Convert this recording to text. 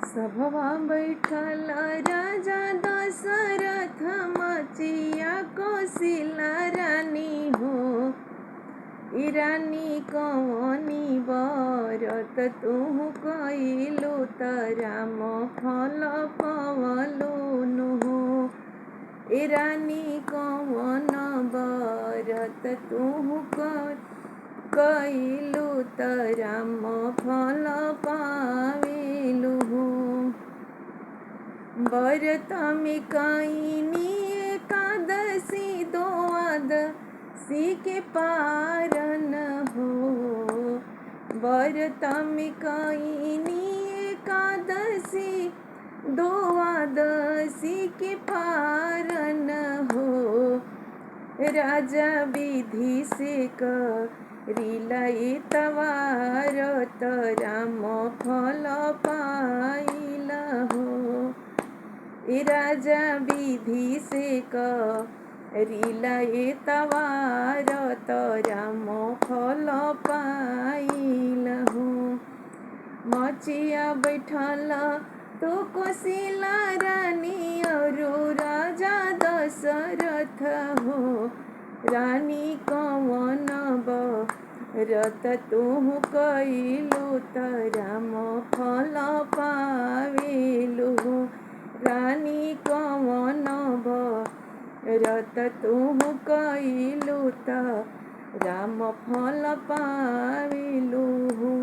सभवा बैठल राजा दशरथ मचिया कौशिला रानी हो। रानी कवनी बरत तुहु कइलु त राम फल पवलु हो। रानी कवन बरत तुहु कइलु त राम फल पावेलु हो। व्रत में कईनी एकादशी द्वादशी के पारन हो। व्रत में कईनी एकादशी द्वादशी के पारन हो। राजा विधि से करिला इतवार त राम फल पाइला हो। राजा विधि से करिला इतवार त राम फल पाइला हो। मचिया बैठल तो कौशिला रानी और राजा दशरथ हो। रानी कवन बरत तुहु कइलु त राम फल पावेलु हो। रानी कवन बरत तुहु कइलु त राम फल पावेलु हो।